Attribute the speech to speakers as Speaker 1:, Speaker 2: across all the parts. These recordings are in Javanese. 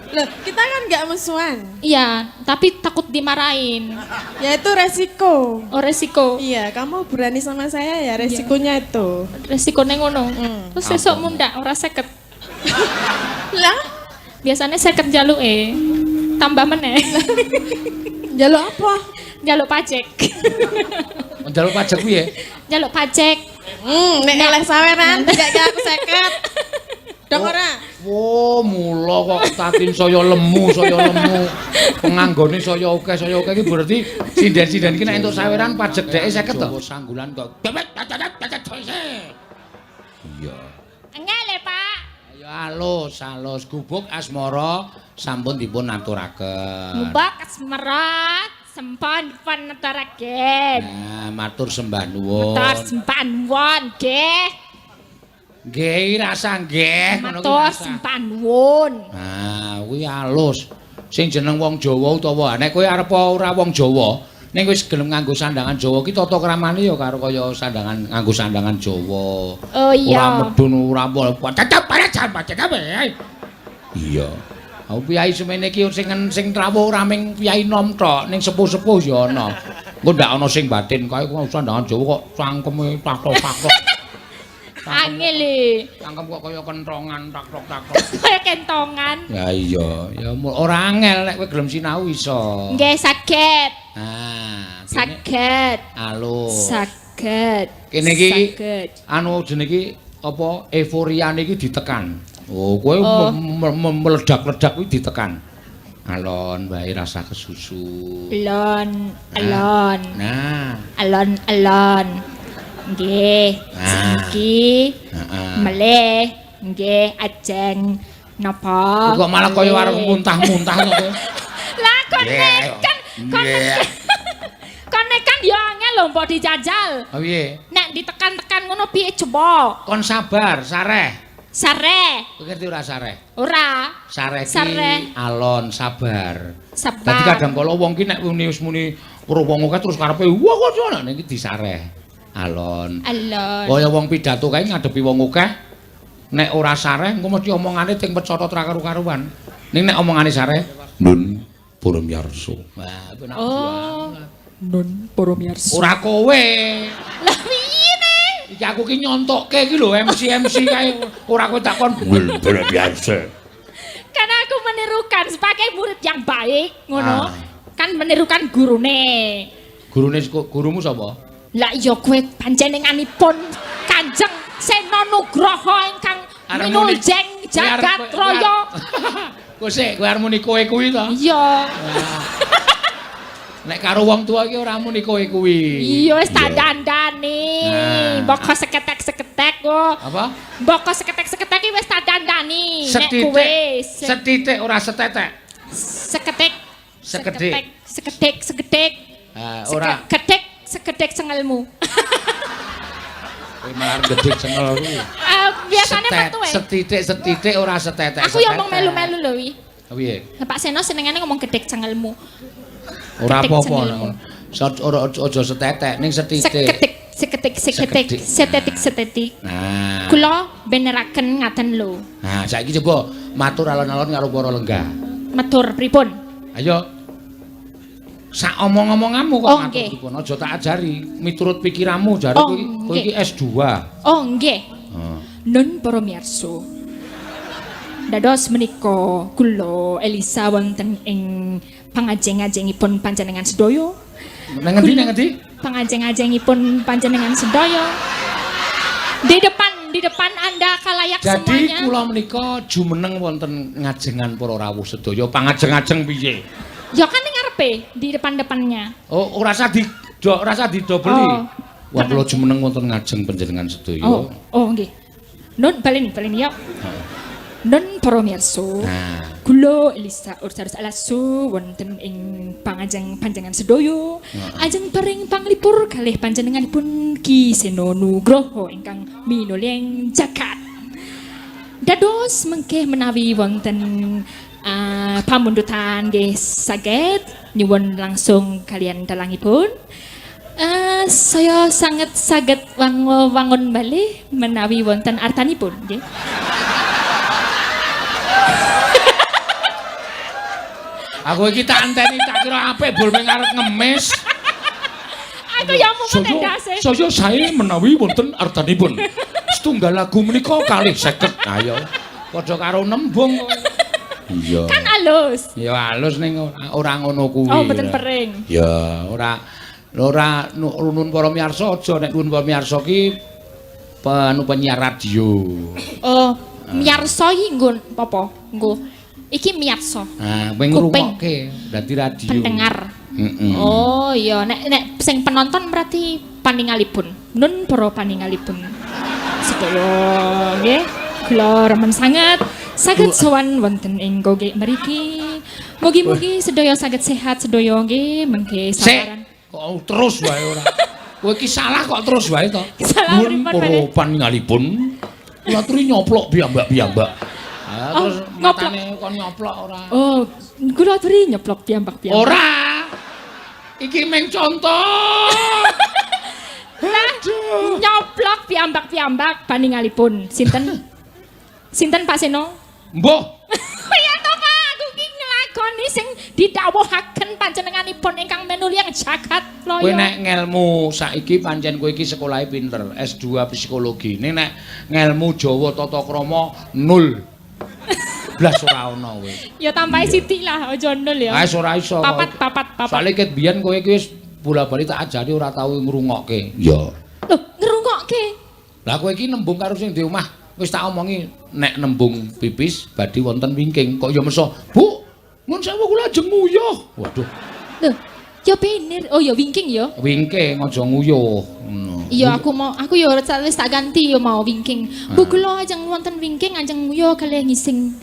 Speaker 1: Loh, kita kan nggak musuhan.
Speaker 2: Iya, tapi takut dimarahin.
Speaker 1: Ya itu resiko.
Speaker 2: Oh, resiko.
Speaker 1: Iya, kamu berani sama saya ya resikonya itu.
Speaker 2: Resikonya ngono. Terus sesuk mundak ora seket.
Speaker 1: Lah,
Speaker 2: Biasanya seket jaluke. Tambah meneh.
Speaker 1: jaluk apa?
Speaker 2: Jaluk pajak.
Speaker 3: Njaluk pajak kuwi ya.
Speaker 2: Jaluk pajak.
Speaker 1: Nek oleh saweran tidak kayak aku seket. Dong ora?
Speaker 3: Oh, mula kok tatin saya lemu. Penganggone saya akeh iki berarti sinden-sinden iki nek entuk saweran pajak dheke 50 to. Sanggulan kok. Iya.
Speaker 2: Engele, Pak.
Speaker 3: Ayo alus gubuk asmara sampun dipun aturaken.
Speaker 2: Mubak asmara sempon panataraken.
Speaker 3: Nah, matur sembah nuwun.
Speaker 2: Matur sembah nuwun, nggih.
Speaker 3: Nggih, rasa nggih.
Speaker 2: Matur sembah nuwun.
Speaker 3: Nah, kuwi alus. Sing jeneng wong Jawa utawa nek kowe arep ora wong Jawa, ning wis gelem nganggo sandangan Jawa ki tata kramane ya karo kaya sandangan nganggo sandangan Jawa.
Speaker 2: Oh iya.
Speaker 3: Ora medun ora tetep parajan pacet Iya. Aku piyai semene iki sing trawuh ora ming piyai nom tok, ning sepuh-sepuh ya ana. Engko ndak ana sing batin kae sandangan Jawa kok cangkeme taktok-taktok.
Speaker 2: Angel
Speaker 3: Cangkem kok kaya kentongan taktok-taktok.
Speaker 2: kaya kentongan.
Speaker 3: Ya iya, ya ora angel nek kowe gelem sinau iso.
Speaker 2: Nggih saged.
Speaker 3: Nah,
Speaker 2: Saged.
Speaker 3: alus.
Speaker 2: Saged.
Speaker 3: Kene iki
Speaker 2: saged.
Speaker 3: anu jenenge iki apa euforiane iki ditekan. Oh, kowe meledak-ledak kuwi ditekan. Alon wae rasa kesusu.
Speaker 2: Alon.
Speaker 3: Nah,
Speaker 2: Alon. Nggih. Iki. Meleh. Nggih, ajeng napa?
Speaker 3: kok malah kaya arep muntah-muntah kok kowe.
Speaker 2: Lah kone kan ya angel lho mbok dijajal.
Speaker 3: Oh piye?
Speaker 2: Nek ditekan-tekan ngono piye coba?
Speaker 3: Kon sabar, sareh.
Speaker 2: Sare.
Speaker 3: Kowe ngerti ora sareh?
Speaker 2: Ora.
Speaker 3: Sareh
Speaker 2: Sareh.
Speaker 3: ki alon sabar.
Speaker 2: Sabar.
Speaker 3: Dadi kadang kala wong ki nek wis muni weruh wong akeh terus karepe wah kok ngono nek iki disareh. Alon. Kaya wong pidato kae ngadepi wong akeh nek ora sareh engko mesti omongane ting pecotot ra karu-karuan. Ning nek omongane sareh, Nun para miyarsa. Wah, penak banget.
Speaker 2: Nun para miyarsa.
Speaker 3: Ora kowe.
Speaker 2: Lah piye ne?
Speaker 3: Iki aku ki nyontokke iki lho MC kae ora kowe takon Nun para miyarsa.
Speaker 2: Karena aku menirukan sebagai murid yang baik, ngono.
Speaker 3: Ah.
Speaker 2: Kan menirukan gurune.
Speaker 3: Gurumu sapa?
Speaker 2: Lah iya kowe panjenenganipun Kanjeng Sena Nugroho ingkang minujeng jagat raya.
Speaker 3: Kowe sik kowe arep muni kowe kuwi to?
Speaker 2: Iya.
Speaker 3: Nek karo wong tua iki ora muni kowe kuwi.
Speaker 2: Iya wis tak dandani. Mbok seketek-seketek kok.
Speaker 3: Apa?
Speaker 2: Mbok seketek-seketek iki wis tak dandani. Nek
Speaker 3: Setitik.
Speaker 2: kowe
Speaker 3: Setitik ora setetek.
Speaker 2: seketek.
Speaker 3: Sekedhik.
Speaker 2: Sekedik.
Speaker 3: Ora
Speaker 2: Sekedek sengelmu.
Speaker 3: kowe malah gedhe cengel kuwi.
Speaker 2: Biasane metu
Speaker 3: Setitik ora setetek.
Speaker 2: Aku ya omong melu-melu lho wi.
Speaker 3: Piye?
Speaker 2: Pak Seno senengane ngomong gedek cengelmu.
Speaker 3: Ora
Speaker 2: Gedhek
Speaker 3: apa-apa.
Speaker 2: cengelmu.
Speaker 3: Ora aja setetek ning setitik.
Speaker 2: Seketik.
Speaker 3: Nah.
Speaker 2: Kula beneraken ngaten lho.
Speaker 3: Nah, saiki coba matur alon-alon karo para lenggah.
Speaker 2: Matur pripun?
Speaker 3: Ayo. Sak omong-omonganmu kok
Speaker 2: Oh,
Speaker 3: ngatur
Speaker 2: nggih.
Speaker 3: pripun? Aja tak ajari miturut pikiranmu jare
Speaker 2: Oh,
Speaker 3: kowe iki
Speaker 2: nggih.
Speaker 3: S2.
Speaker 2: Oh nggih.
Speaker 3: Heeh.
Speaker 2: Nun para miyarsa. Dados menika kula Elisa wonten ing pangajeng-ajengipun panjenengan sedaya.
Speaker 3: Nang ngendi?
Speaker 2: Pangajeng-ajengipun panjenengan sedaya. Di depan Anda kalayak
Speaker 3: Jadi
Speaker 2: semuanya.
Speaker 3: kula menika jumeneng wonten ngajengan para rawuh sedaya. Pangajeng-ajeng piye?
Speaker 2: Ya kan ning ngarepe di depan-depannya.
Speaker 3: Oh, ora usah didobeli.
Speaker 2: Oh.
Speaker 3: Wah, kula jumeneng wonten ngajeng panjenengan sedaya.
Speaker 2: Oh nggih. Nun baleni ya. Nun para miyarsa.
Speaker 3: Nah,
Speaker 2: Kula Elisa Ursadus Alasu wonten ing pangajeng panjenengan sedaya. Ajeng paring panglipur kalih panjenenganipun Ki Seno Nugroho ingkang minuleng jagat. Dados mengke menawi wonten pamundutan nggih saged nyuwun langsung kalian dalangipun. Saya sangat saged wangun bali menawi wonten artanipun nggih.
Speaker 3: Aku iki tak anteni tak kira apik bol ming arep ngemis.
Speaker 2: Aku ya mung ndase.
Speaker 3: Saya menawi wonten artanipun. Setunggal lagu menika kalih 50. Ayo. Padha karo nembung. Iya.
Speaker 2: Kan halus.
Speaker 3: Ya halus ning ora ngono kuwi.
Speaker 2: Oh, mboten pering.
Speaker 3: Ya, ora nuwun para miyarsa aja nek nuwun para miyarsa ki penyiar radio.
Speaker 2: Oh, miyarsa iki nggo apa? Nggo iki miyarsa.
Speaker 3: Nah, kowe ngrungokke dadi radio.
Speaker 2: Pendengar. Oh, iya nek sing penonton berarti paningalipun. Nun para paningalipun. Sedaya nggih, kula remen sanget saged sowan wonten ing Goge mriki. Mugi-mugi sedaya saged sehat sedaya nggih mengke sabaran.
Speaker 3: Kok terus wae ora. Kowe iki salah kok terus wae to.
Speaker 2: Salah
Speaker 3: Nuwun para paningalipun. Kula aturi nyoplok piyambak-piyambak. Terus matane kon nyoplok ora.
Speaker 2: Oh, kula aturi nyoplok piyambak-piyambak.
Speaker 3: Ora. Iki meng contoh.
Speaker 2: Nyoplok piyambak-piyambak paningalipun. Sinten? Sinten Pak Seno?
Speaker 3: Mbah.
Speaker 2: Ya to Pak, aku ki nglakoni sing didhawuhaken panjenenganipun ingkang menuliyang jagat loya.
Speaker 3: Kowe nek ngelmu saiki pancen kowe iki sekolahe pinter, S2 psikologi. Ning nek ngelmu Jawa tata krama 0. Blas ora ono kowe.
Speaker 2: Ya tambahi sithik lah, aja nol ya.
Speaker 3: Wis ora iso.
Speaker 2: Papat.
Speaker 3: Soale ket biyen kowe iki wis bola-bali tak ajari ora tau ngrungokke. Ya.
Speaker 2: Lho, ngrungokke.
Speaker 3: Lah kowe iki nembung karo sing di omah, wis tak omongi nek nembung pipis badhe wonten wingking. Kok ya meso, "Bu, nuwun sewu kula ajeng nguyuh." Waduh.
Speaker 2: Lho, ya bener. Oh ya wingking ya.
Speaker 3: Wingking aja nguyuh. Ngono.
Speaker 2: Iya, aku ya wis tak ganti ya mau wingking. Bu kula ajeng wonten wingking ajeng nguyuh kalih ngising.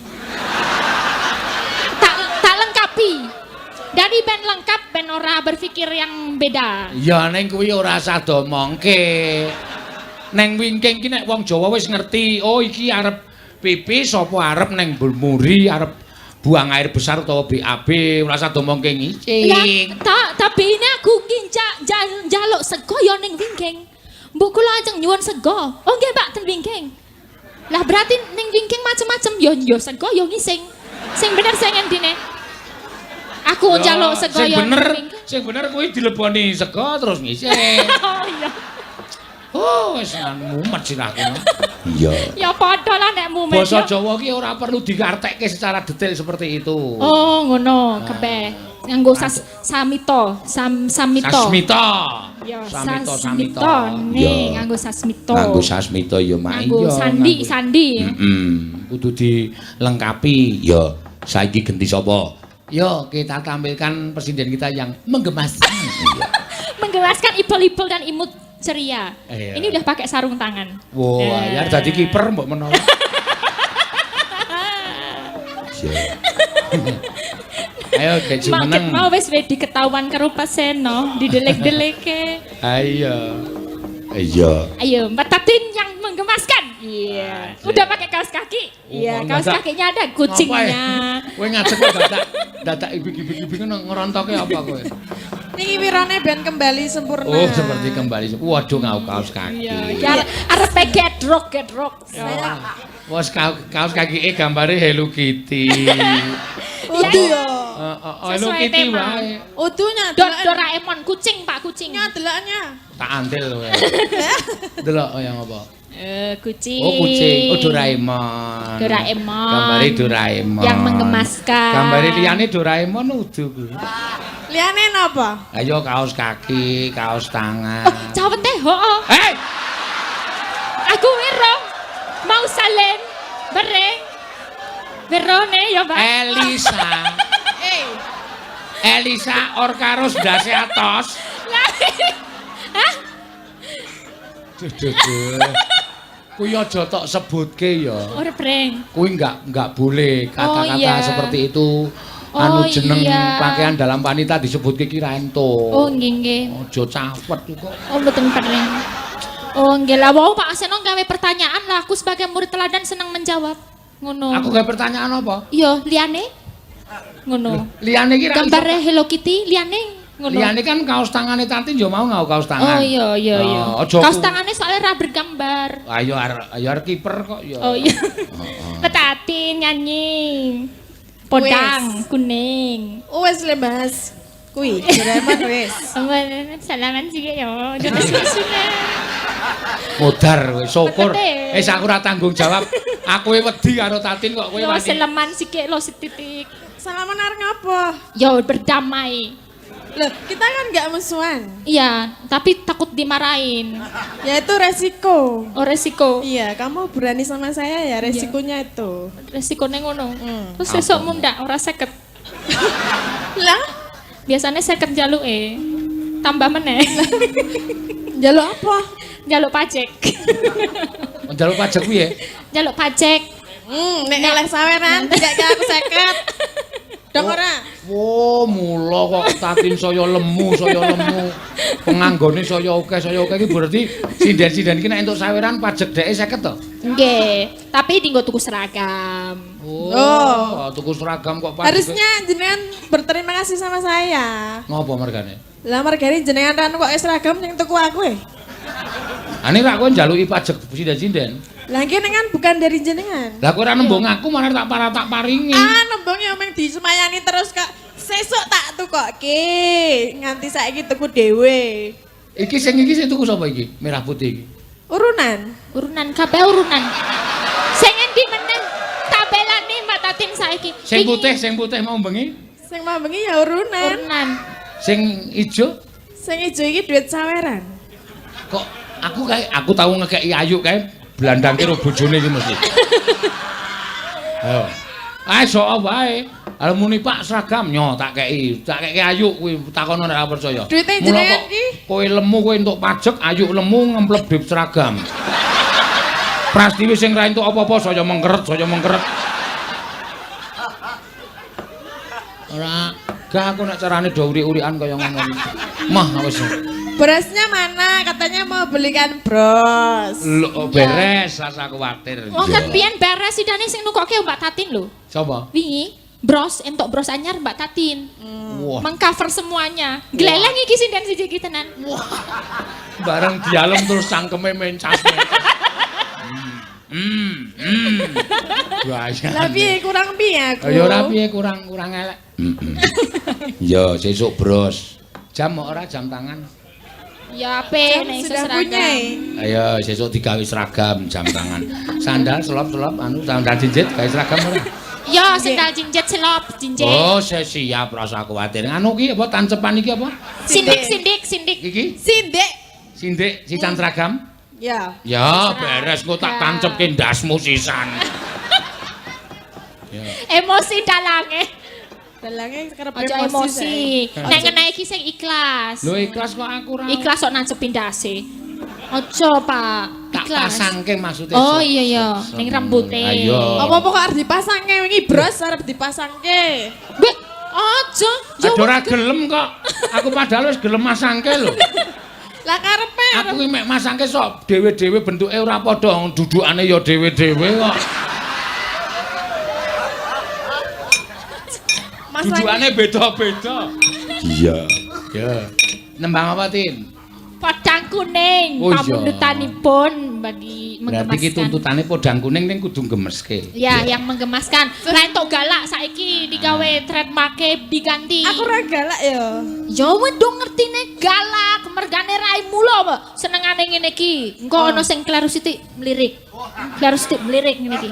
Speaker 2: Tak lengkapi. Dari band lengkap, band ora berpikir yang beda.
Speaker 3: Ya ning kuwi ora usah domongke. Neng wingking ki nek wong Jawa wis ngerti, oh iki arep pipis apa arep neng muri, arep buang air besar utawa BAB, ora usah domongke ngicing.
Speaker 2: Tapi ini aku ki njaluk sego ya ning wingking. Mbok kula ajeng nyuwun sego. Oh nggih Mbak ten wingking. Lah berarti ning wingking macem-macem ya sego ya ngising. Sing bener sing endine. Aku njaluk sego ya ning wingking.
Speaker 3: Sing bener kuwi dileboni sego terus ngising.
Speaker 2: Oh iya.
Speaker 3: Oh, wis mumet sirahku. Iya.
Speaker 2: Ya padha lah nek mumet.
Speaker 3: Basa Jawa ki ora perlu dikartekke secara detail seperti itu.
Speaker 2: Oh, ngono, kebeh. Nganggo samito, samito.
Speaker 3: Sasmita.
Speaker 2: Ya,
Speaker 3: samito.
Speaker 2: Nih, nganggo sasmito.
Speaker 3: Nganggo sasmita ya mak
Speaker 2: iya. Sandi.
Speaker 3: Kudu dilengkapi. Ya, saiki ganti sapa? Yo, kita tampilkan presiden kita yang menggemaskan.
Speaker 2: Menggemaskan ibel-ibel dan imut ceria.
Speaker 3: Iya.
Speaker 2: Ini udah pakai sarung tangan.
Speaker 3: Wow, ya jadi kiper mbok menawa. Ayo ke jumeneng.
Speaker 2: Mau wis diketahuan karo Pak Seno, didelek-deleke.
Speaker 3: Ayo. Iya.
Speaker 2: Ayo, Mbak Tatin yang menggemaskan. Iya. Udah pakai kaos kaki. Iya, kaos kakinya ada kucingnya.
Speaker 3: Kowe ngajak dadak ibik-ibik ngerontoke apa kowe?
Speaker 1: Niki wirane ben kembali sempurna.
Speaker 3: Oh, seperti kembali. Waduh, ngau kaos kaki.
Speaker 2: Iya, arepe get rock.
Speaker 3: Wes kaos kaki gambare Hello Kitty.
Speaker 1: Udu ya.
Speaker 3: Hello Kitty wae.
Speaker 1: Udunya
Speaker 2: Doraemon kucing, Pak, kucing.
Speaker 1: Deloknya.
Speaker 3: Tak antil kowe. Delok yang apa?
Speaker 2: Kucing.
Speaker 3: Oh, kucing. Oh, Doraemon. Gambare Doraemon.
Speaker 2: Yang menggemaskan.
Speaker 3: Gambare liyane Doraemon udu kuwi.
Speaker 1: Liyane napa?
Speaker 3: Ayo kaos kaki, kaos tangan.
Speaker 2: Cawete, hooh.
Speaker 3: Hei!
Speaker 2: Aku wiro. Mau salen. Bereng. Verone ya, Pak.
Speaker 3: Elisa Orkarus dase atos.
Speaker 2: Hah?
Speaker 3: Kuwi aja tok sebutke ya.
Speaker 2: Ora breng.
Speaker 3: Kuwi enggak boleh kata-kata
Speaker 2: iya.
Speaker 3: seperti itu. Jeneng pakaian dalam wanita disebutke ki ra entuk.
Speaker 2: Oh nggih.
Speaker 3: Aja cawet kok.
Speaker 2: Oh mboten breng. Oh nggih lah wau Pak Seno gawe pertanyaan lah aku sebagai murid teladan senang menjawab. Ngono.
Speaker 3: Aku gawe pertanyaan apa?
Speaker 2: Iya, liyane. Ngono.
Speaker 3: Liyane ki ra
Speaker 2: Gambare Hello Kitty liyane. Ngono.
Speaker 3: Liyane kan kaos tangane Tati yo mau ngau kaos tangan.
Speaker 2: Oh iya.
Speaker 3: Aja
Speaker 2: Kaos tangannya soalnya ra bergambar.
Speaker 3: Ayo kiper kok ya.
Speaker 2: Oh iya. Tati nyanyi. Podang, kuning.
Speaker 1: Wes le Mas. Kuwi Doraemon wes.
Speaker 2: Salaman sih ya. Jangan sudah.
Speaker 3: Modar kowe syukur.
Speaker 2: Betul.
Speaker 3: Aku ora tanggung jawab. Aku wedi karo Tatin kok kowe
Speaker 2: Lo
Speaker 3: wani.
Speaker 2: seleman sikit lo setitik.
Speaker 1: Salaman arep ngapa?
Speaker 2: Yo berdamai.
Speaker 1: Loh, kita kan nggak musuhan.
Speaker 2: Iya, tapi takut dimarahin.
Speaker 1: Ya itu resiko.
Speaker 2: Oh resiko.
Speaker 1: Iya, kamu berani sama saya ya resikonya itu.
Speaker 2: Resikonya ngono. Terus besok mundak ora seket.
Speaker 1: Lah,
Speaker 2: Biasanya seket jaluk tambah meneh.
Speaker 1: jaluk apa?
Speaker 2: Jaluk pajak.
Speaker 3: Njaluk pajak kuwi ya.
Speaker 2: Jaluk pajak.
Speaker 1: Nek oleh saweran tidak aku seket. Dong ora.
Speaker 3: Oh, mula kok Tatin saya lemu. Penganggone saya akeh iki berarti sinden-sinden iki nek entuk saweran pajak dheke 50 to?
Speaker 2: Nggih, tapi dinggo tuku seragam.
Speaker 3: Oh, tuku seragam kok pajak.
Speaker 1: Harusnya jenengan berterima kasih sama saya.
Speaker 3: Ngopo mergane?
Speaker 1: Lah mergane jenengan ranu kok seragam sing tuku aku
Speaker 3: Ane rak kowe njaluki pajak sinden-sinden.
Speaker 1: Lah kene kan bukan dari jenengan.
Speaker 3: Lah kowe ora nembung aku malah tak paringi.
Speaker 1: Nembung ya meng disemayani terus Kak. Sesuk tak tukoke. Nganti saiki tuku dhewe.
Speaker 3: Iki sing tuku sapa iki? Merah putih iki.
Speaker 1: Urunan
Speaker 2: Kabeh urunan. Sing endi meneh tabelane Mbak Tatin saiki?
Speaker 3: Sing putih mau bengi.
Speaker 1: Sing mau bengi ya urunan.
Speaker 3: Sing ijo?
Speaker 1: Sing ijo iki duit saweran.
Speaker 3: Kok aku tahu ngekeki ayu kae blandang karo bojone iki mesti. Ayo. Ae sok wae. Almuni Pak seragam nyo tak keki ayu kuwi takono nek ora percaya.
Speaker 1: Duite jenengan iki
Speaker 3: kowe lemu kowe entuk pajak, ayu lemu ngempleb duit seragam. Prastiwi sing ra entuk apa-apa saya mengkeret. Ora gak aku nek carane do uri-urian kaya ngono. Mah wis.
Speaker 1: Berasnya mana? Katanya mau belikan bros.
Speaker 3: Lho beres, rasa kuwatir.
Speaker 2: Oh kan biyen beres sidane sing nukoke Mbak Tatin lho.
Speaker 3: Sapa?
Speaker 2: Wingi bros entuk bros anyar Mbak Tatin.
Speaker 3: Wah.
Speaker 2: Mengcover semuanya. Gleleng iki sinden siji iki tenan.
Speaker 3: Wah. Bareng dialem terus cangkeme mencas. Bahaya.
Speaker 1: Lah piye kurang piye aku?
Speaker 3: Ya ora piye kurang elek. Ya sesuk bros. Jam ora jam tangan.
Speaker 2: Ya ape nek iso
Speaker 1: Sudah punya.
Speaker 2: seragam.
Speaker 3: Ayo sesuk digawe seragam jam tangan. Sandal selop sandal jinjit gawe seragam ora?
Speaker 2: Ya sendal jinjit selop jinjit.
Speaker 3: Oh, saya siap rasa kuwatir. Anu ki apa tancepan iki apa?
Speaker 2: Sindik.
Speaker 3: Iki? Sindik sican seragam?
Speaker 1: Ya.
Speaker 3: Ya, beres kok tak tancepke ndasmu sisan.
Speaker 2: Emosi dalange.
Speaker 1: Dalange kerep
Speaker 2: Aja emosi. Nek ngenae iki sing ikhlas.
Speaker 3: Lho ikhlas kok aku ora.
Speaker 2: Ikhlas kok nancepin dase. Aja, Pak.
Speaker 3: Tak
Speaker 2: Ikhlas.
Speaker 3: pasangke maksudnya.
Speaker 2: Oh iya ning rambute.
Speaker 3: Ayo.
Speaker 1: Apa-apa kok arep dipasangke wingi bros arep dipasangke.
Speaker 2: Wih, aja.
Speaker 3: Aduh ora gelem kok. Aku padahal wis gelem masangke lho.
Speaker 1: Lah karepe
Speaker 3: Aku ki mek masangke sok dhewe-dhewe bentuke ora padha, dudukane ya dhewe-dhewe kok. Dudukane beda-beda. Iya. Ya. Nembang apa, Tin?
Speaker 2: Podang kuning.
Speaker 3: Oh, iya.
Speaker 2: Pamundutanipun bagi
Speaker 3: Berarti ki
Speaker 2: menggemaskan.
Speaker 3: tuntutane podang kuning ning kudu gemeske.
Speaker 2: Ya, yang menggemaskan. Lah entuk galak saiki digawe trademark-e diganti.
Speaker 1: aku ora galak ya.
Speaker 2: Ya wis dong ngertine galak, mergane raimu lho, Mbak. Senengane ngene iki. Engko ana sing kleru sithik mlirik. Kleru sithik mlirik ngene iki.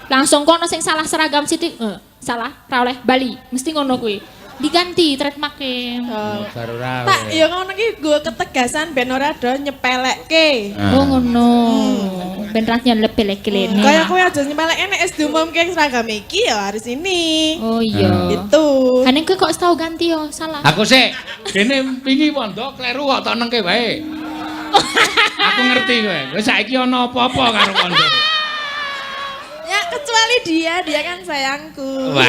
Speaker 2: Langsung kono sing salah seragam sithik, salah, ra oleh bali. Mesti ngono kuwi. Diganti trademark-e.
Speaker 3: Baru ra.
Speaker 1: Tak ya ngono ki nggo ketegasan ben ora do nyepelekke.
Speaker 2: Oh ngono. Ben ra nyelep lek-lene.
Speaker 1: Kaya kowe aja nyepelekke nek wis diumumke seragam iki ya harus ini.
Speaker 2: Oh iya.
Speaker 1: Gitu.
Speaker 2: Hane kowe kok tau ganti yo, salah.
Speaker 3: Aku sik dene wingi wondo kleru kok tak nengke wae. Aku ngerti kowe. Wis saiki ana apa-apa karo wondo.
Speaker 1: Ya kecuali dia kan sayangku.
Speaker 3: Wah.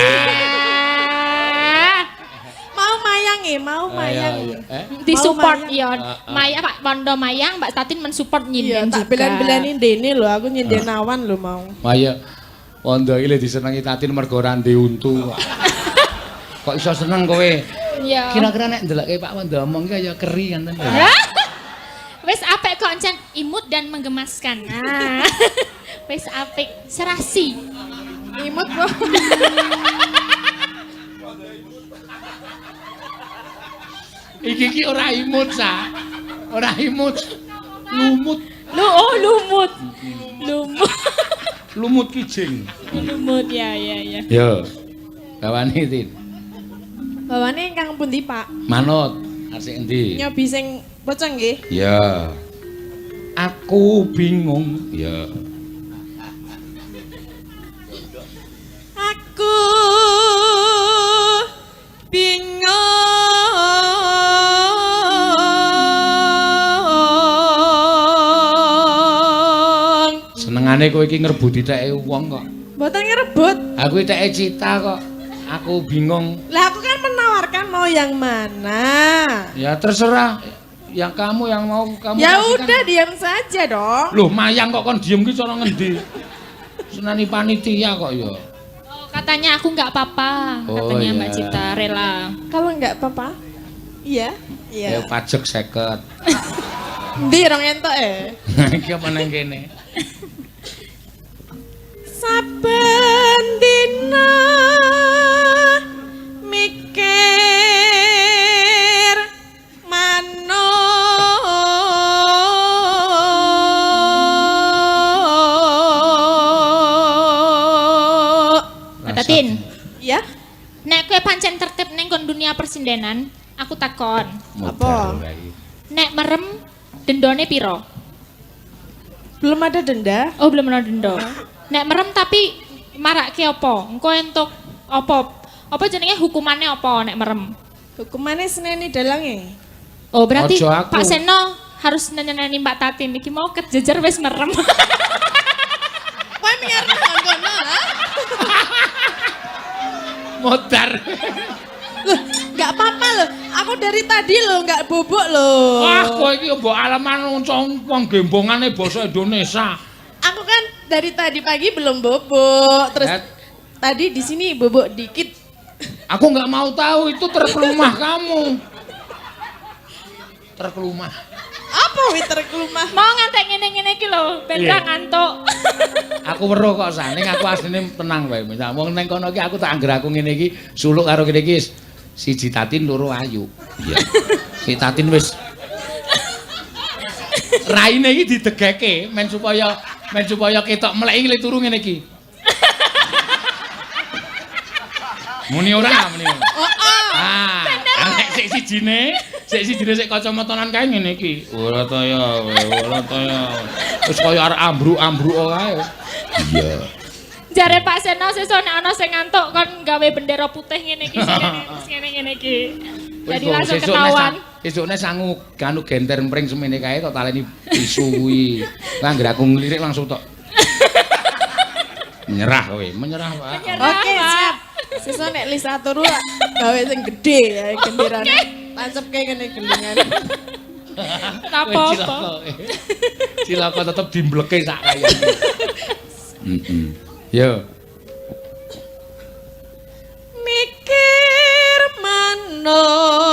Speaker 1: Mau mayang.
Speaker 2: Disupport
Speaker 1: Mau
Speaker 2: ya. Maya Pak Mondo Mayang, Mbak Tatin mensupport
Speaker 1: Iya,
Speaker 2: nyinden
Speaker 1: tak
Speaker 2: juga.
Speaker 1: belan-belani dene lho, aku nyinden awan lho mau.
Speaker 3: Maya wondo iki le disenengi Tatin mergo ora ndek untu. Kok iso seneng kowe?
Speaker 2: Iya.
Speaker 3: Kira-kira nek ndelokke Pak Wondo omong ki kaya keri kan.
Speaker 2: Wis apik kok encen imut dan menggemaskan. Nah. Wis apik serasi.
Speaker 1: Imut kok.
Speaker 3: Iki ora imut sa. Ora imut. Lumut.
Speaker 2: Lumut. Lumut.
Speaker 3: Lumut kijing.
Speaker 2: Lumut ya.
Speaker 3: Yo. Bawane Tin.
Speaker 1: Bawane ingkang pundi, Pak?
Speaker 3: Manut. Asik endi?
Speaker 1: Nyobi sing pocong nggih.
Speaker 3: Ya. Aku bingung. Ya.
Speaker 1: Aku bingung.
Speaker 3: Senengane kowe iki ngrebut diteke wong kok.
Speaker 1: Mboten ngerebut.
Speaker 3: Aku diteke cita kok. Aku bingung.
Speaker 1: Lah aku kan menawarkan mau yang mana?
Speaker 3: Ya terserah. Yang kamu yang mau kamu.
Speaker 1: Ya
Speaker 3: kasihkan.
Speaker 1: udah diam saja dong.
Speaker 3: Loh, mayang kok kon diem ki cara ngendi? Senani panitia kok ya.
Speaker 2: Oh, katanya aku nggak apa-apa, katanya
Speaker 3: iya.
Speaker 2: Mbak Cita rela.
Speaker 1: Kalau enggak apa-apa. Iya.
Speaker 3: Ya
Speaker 1: Iya.
Speaker 3: pajak 50.
Speaker 1: Ndi rong entuk
Speaker 3: Iki apa nang kene?
Speaker 1: Saben dina mikir manuk.
Speaker 2: Tin,
Speaker 1: Ya,
Speaker 2: nek kowe pancen tertib ning kon dunia persindenan, aku takon.
Speaker 1: Apa?
Speaker 2: Nek merem dendone piro?
Speaker 1: belum ada denda.
Speaker 2: Oh, belum ada denda. Nek merem tapi marake apa? Engko entuk apa? Apa jenenge hukumannya apa nek merem?
Speaker 1: Hukumannya seneni dalange.
Speaker 2: Oh, berarti
Speaker 3: Ojo aku.
Speaker 2: Pak Seno harus nyeneni Mbak Tatin iki mau kejejer wis merem.
Speaker 1: Kowe miarep nang kono, ha?
Speaker 3: Modar.
Speaker 1: Loh, enggak apa-apa loh. Aku dari tadi loh enggak bobok loh.
Speaker 3: Wah, kowe iki mbok alaman wong gembongane basa Indonesia.
Speaker 1: Aku kan dari tadi pagi belum bobok. Terus tadi di sini bobok dikit.
Speaker 3: Aku nggak mau tahu itu terkelumah kamu. Terkelumah.
Speaker 1: Apa witer kelumah?
Speaker 2: Mau ngantek ngene-ngene iki lho, ben
Speaker 3: Iya.
Speaker 2: ra ngantuk.
Speaker 3: Aku weruh kok saning aku asline tenang wae. Misal wong ning kono iki aku tak angger aku ngene iki suluk karo kene iki siji Tatin loro Ayu. Iya. Si Tatin wis raine iki didegeke men supaya ketok melek iki le turu ngene iki. Muni ora muni. Ah, nek sik sijine sik kacamatanan kae ngene iki. Ora ta ya, ora ta ya. Wis kaya arek ambruk-ambruk kae. Iya.
Speaker 2: Jare Pak Seno sesuk nek ana sing ngantuk kon gawe bendera putih ngene iki ngene iki. Jadi langsung ketahuan.
Speaker 3: Esukne sangu kanu genter mpring semene kae tok taleni isu kuwi. Lah anggere aku ngelirik langsung tok. Menyerah kowe, menyerah, Pak.
Speaker 1: Oke, siap. Sesuk nek Lisa turu gawe sing gedhe ya genderane. Tancep kayak ngene gelingan.
Speaker 2: Apa-apa.
Speaker 3: Cilaka tetep dimbleke sak kaya. Yo.
Speaker 1: Mikir manuk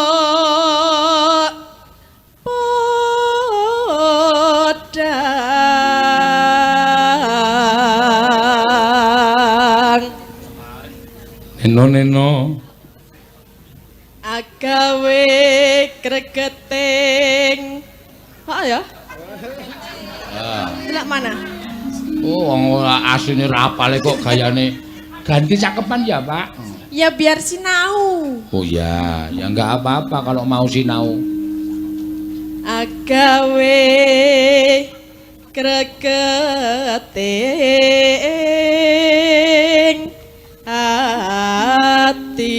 Speaker 1: podang
Speaker 3: Neno.
Speaker 1: agawe gregeting. Oh ya? Delok mana?
Speaker 3: Oh, wong asline rapale kok gayane ganti cakepan ya, Pak.
Speaker 1: Ya biar sinau.
Speaker 3: Oh ya, ya enggak apa-apa kalau mau sinau.
Speaker 1: Agawe gregeting ati.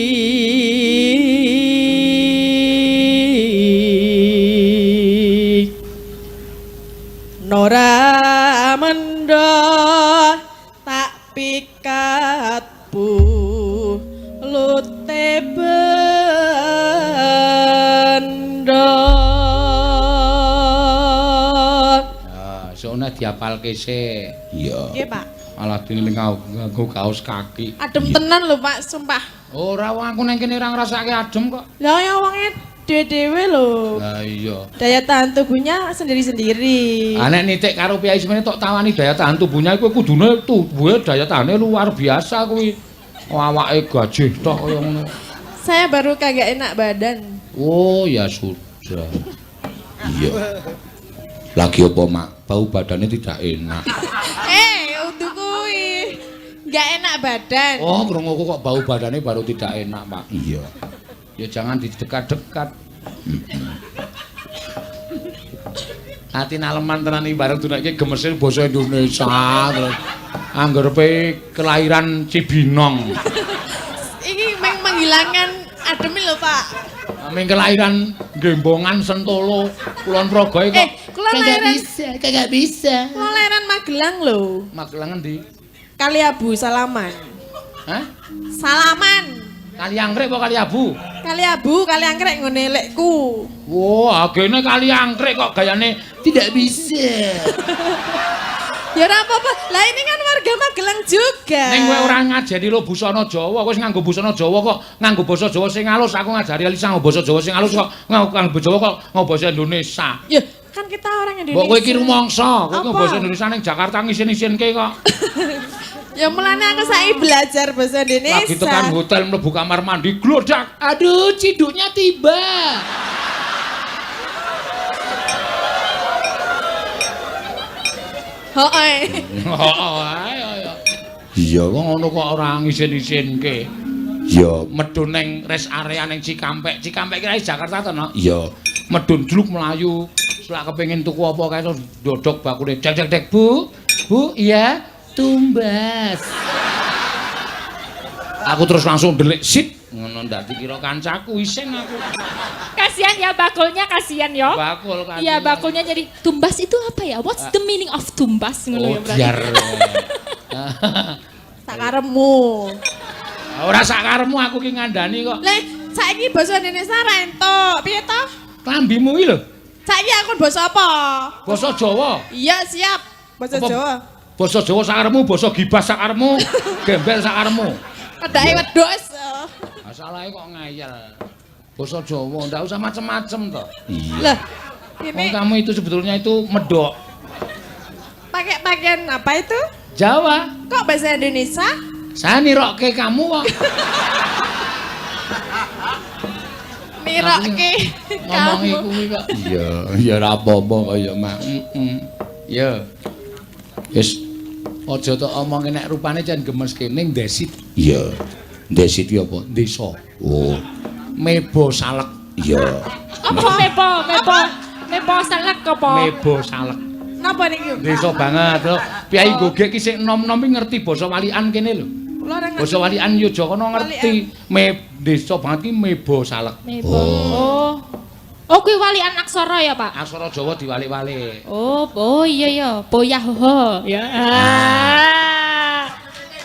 Speaker 1: Nora mendo tak pikatmu lute bendo.
Speaker 3: Ya, sone diapalke sik. Iya.
Speaker 1: Nggih, Pak.
Speaker 3: Malah dene nganggo kaos kaki.
Speaker 1: Adem tenan lho, Pak, sumpah.
Speaker 3: Ora wong aku nang kene ora ngrasake adem kok.
Speaker 1: Lah ya wonge dhewe lho.
Speaker 3: Lah iya.
Speaker 1: Daya tahan tubuhnya sendiri-sendiri.
Speaker 3: Ah nek nitik karo piyai semene tok tawani daya tahan tubuhnya iku kudune tubuhe daya tahane luar biasa kuwi. Awake gajih tok kaya ngono.
Speaker 1: Saya baru kagak enak badan.
Speaker 3: Oh, ya sudah. Iya. Lagi apa, Mak? Bau badannya tidak enak.
Speaker 1: Untuk kuwi. Enggak enak badan.
Speaker 3: Oh, krungu kok bau badannya baru tidak enak, Pak. Iya. Ya jangan didekat-dekat. Hati naleman tenan iki bareng dunake gemesin basa Indonesia terus anggarepe kelahiran Cibinong.
Speaker 1: Iki menghilangkan adem lho, Pak.
Speaker 3: Aming kelahiran Gembongan Sentolo Kulon Progo iki kok. Kagak bisa.
Speaker 1: Kula lahiran Magelang lho.
Speaker 3: Magelang endi?
Speaker 1: Kali Abu Salaman.
Speaker 3: Hah?
Speaker 1: Salaman.
Speaker 3: Kali Anggrek apa Kali Abu?
Speaker 1: Kali Abu, kali angkrek ngene lekku.
Speaker 3: Wah, agene Kali Anggrek kok gayane tidak bisa.
Speaker 1: Ya ora apa-apa. Lah ini kan warga Magelang juga.
Speaker 3: Ning kowe ora ngajari lo busana Jawa, wis nganggo busana Jawa kok nganggo basa Jawa sing halus. Aku ngajari Alisa nganggo basa Jawa sing halus kok nganggo Jawa kok nganggo basa Indonesia.
Speaker 1: Ya, kan kita orang Indonesia.
Speaker 3: Mbok kowe iki rumangsa, kowe nganggo basa Indonesia ning Jakarta ngisin-isinke kok.
Speaker 1: Ya mulane aku saiki belajar bahasa Indonesia.
Speaker 3: Lagi tekan hotel mlebu kamar mandi glodak. Aduh, ciduknya tiba.
Speaker 1: Heeh.
Speaker 3: Iya, kok ngono kok ora ngisin-isinke. Ya, medun ning rest area ning Cikampek. Cikampek kira Jakarta to, no? Iya. Medun jluk mlayu. Selak kepengin tuku apa kae dodok bakule. Dek, Bu. Bu, iya. Tumbas. Aku terus langsung delik sit ngono ndak dikira kancaku isin aku.
Speaker 2: Kasihan ya bakulnya, kasihan ya.
Speaker 3: Bakul kan.
Speaker 2: Iya, bakulnya jadi tumbas itu apa ya? What's the meaning of tumbas ngono ya berarti?
Speaker 3: Biar.
Speaker 1: Sakaremu.
Speaker 3: Ora sakaremu aku ki ngandani kok.
Speaker 1: Lah, saiki basa Indonesia ra entuk. Piye to?
Speaker 3: Klambimu iki lho.
Speaker 1: Saiki aku basa apa?
Speaker 3: Basa Jawa.
Speaker 1: Iya, siap. Basa
Speaker 3: Apa?
Speaker 1: Jawa.
Speaker 3: Basa Jawa sakaremu, basa Gibas sakaremu, gembel sakaremu.
Speaker 1: Kedake wedhus.
Speaker 3: Masalahe kok ngayal. Basa Jawa ndak usah macem-macem to.
Speaker 1: Lah,
Speaker 3: Wong
Speaker 1: ini
Speaker 3: kamu itu sebetulnya itu medok.
Speaker 1: pakai pakaian apa itu?
Speaker 3: Jawa.
Speaker 1: Kok bahasa Indonesia?
Speaker 3: Saya nirokke kamu kok.
Speaker 1: Nirokke
Speaker 3: Ngomongi
Speaker 1: kamu.
Speaker 3: kuwi kok. Iya, ya ora apa-apa kaya mak. Ya. Wis aja tok omongi nek rupane jan gemes kene ndesit. Iya. Ndesit ki apa? Desa. Oh. Mebo salek. Iya.
Speaker 2: Apa mebo salak apa?
Speaker 3: Mebo salek.
Speaker 1: Napa niki?
Speaker 3: Desa banget lho. Piai Gogek ki sing nom-nom ki ngerti basa walian kene lho.
Speaker 1: Kula ora ngerti.
Speaker 3: Basa walian Yojakana ngerti. Desa banget ki mebo salek.
Speaker 2: Mebo. Oh, kuwi walian aksara ya, Pak?
Speaker 3: Aksara Jawa diwalik-walik.
Speaker 2: Oh iya ya, boyah hoho. Ya.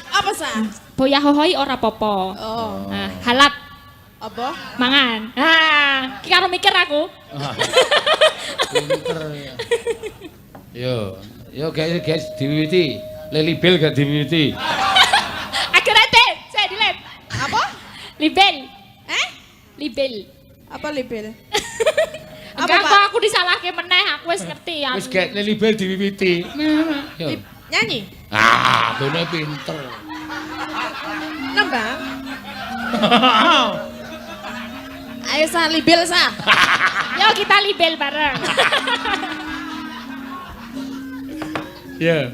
Speaker 1: Apa sah?
Speaker 2: Boyah hoho ora apa-apa.
Speaker 1: Oh,
Speaker 2: Nah, halat
Speaker 1: apa?
Speaker 2: mangan. Ki karo mikir aku.
Speaker 3: Pinter ya. Yo guys diwiwiti. Lelibel gak diwiwiti.
Speaker 2: Akhirnya saya dilet.
Speaker 1: Apa?
Speaker 2: Libel. Libel.
Speaker 1: Apa libel?
Speaker 2: Enggak
Speaker 1: Pak?
Speaker 2: kok aku disalahke meneh, aku wis ngerti ya.
Speaker 3: Wis gak lelibel diwiwiti. Yo.
Speaker 1: Nyanyi?
Speaker 3: Bene pinter.
Speaker 1: Nembang? Ayo sah libel sah.
Speaker 2: Yo kita libel bareng.
Speaker 3: Ya.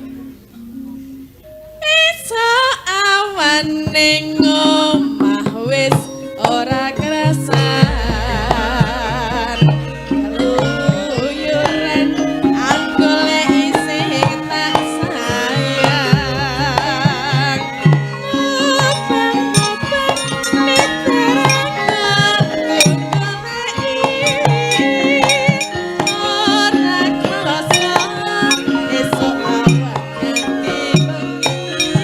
Speaker 1: Iso awan ning omah wis ora kerasan. Keluyuran aku lek isih tak sayang. Open miterang ora krasa esuk awan nganti bengi.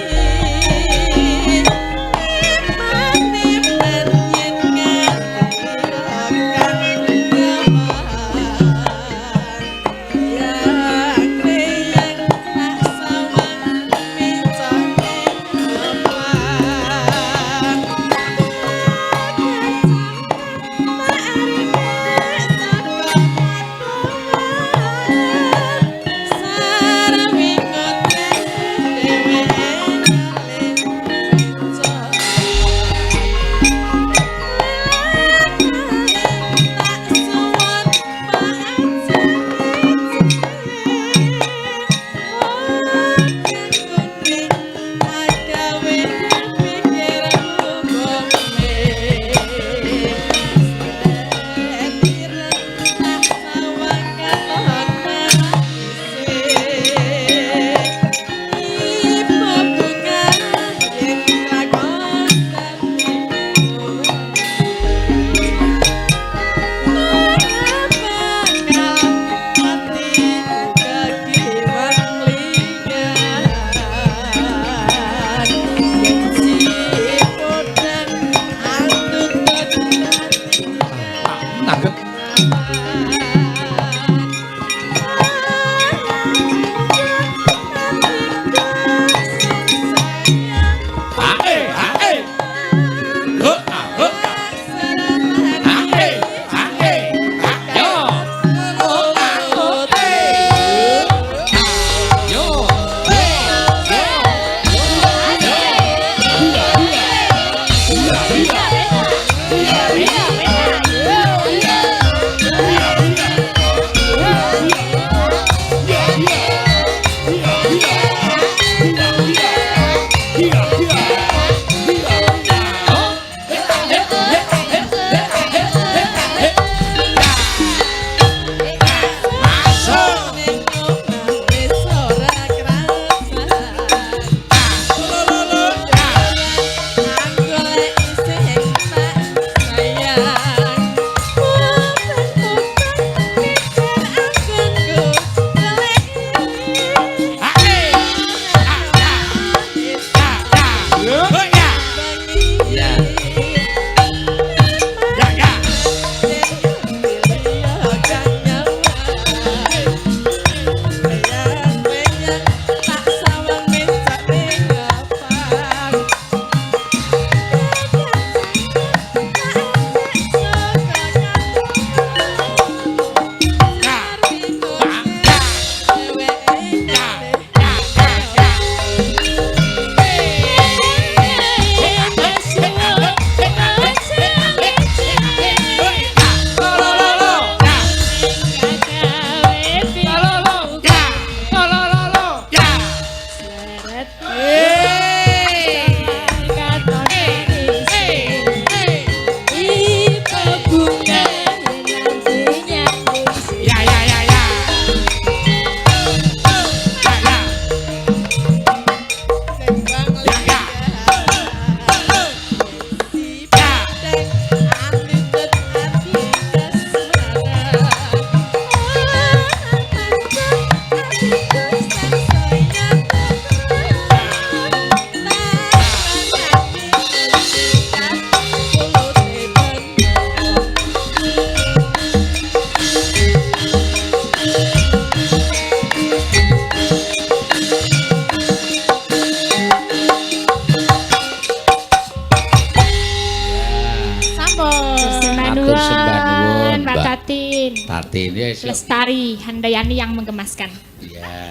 Speaker 3: Tatin ya.
Speaker 2: Lestari Handayani yang menggemaskan.
Speaker 3: Iya.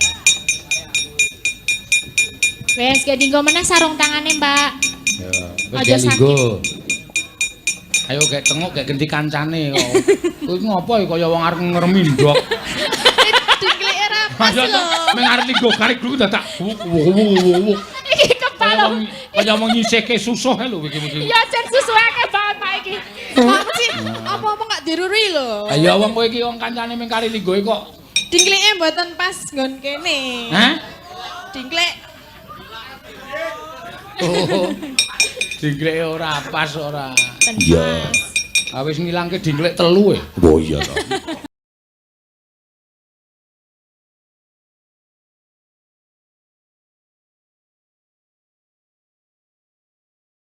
Speaker 2: Wes gak dinggo meneh sarung tangannya, Mbak.
Speaker 3: Yo,
Speaker 2: aja sakit.
Speaker 3: Ayo gek tengok gek ganti kancane kok. Kuwi ngopo ya kaya wong arep ngremindok.
Speaker 2: Diklike ra pas lho.
Speaker 3: Meng arep digo garik dulu dadak.
Speaker 2: Iki kepala.
Speaker 3: Kaya wong nyisihke susuh lho iki.
Speaker 2: Ya jan susuhake banget Pak iki.
Speaker 1: Apa-apa gak diruri lho.
Speaker 3: Ayo wong kowe iki wong kancane meng kari linggoe kok.
Speaker 1: Dingklike mboten pas nggon kene.
Speaker 3: Hah?
Speaker 1: Dingklik.
Speaker 3: Oh. Dingklike ora pas ora.
Speaker 2: Iya.
Speaker 3: Awis ngilangke dingklek telu e.
Speaker 4: Oh iya to.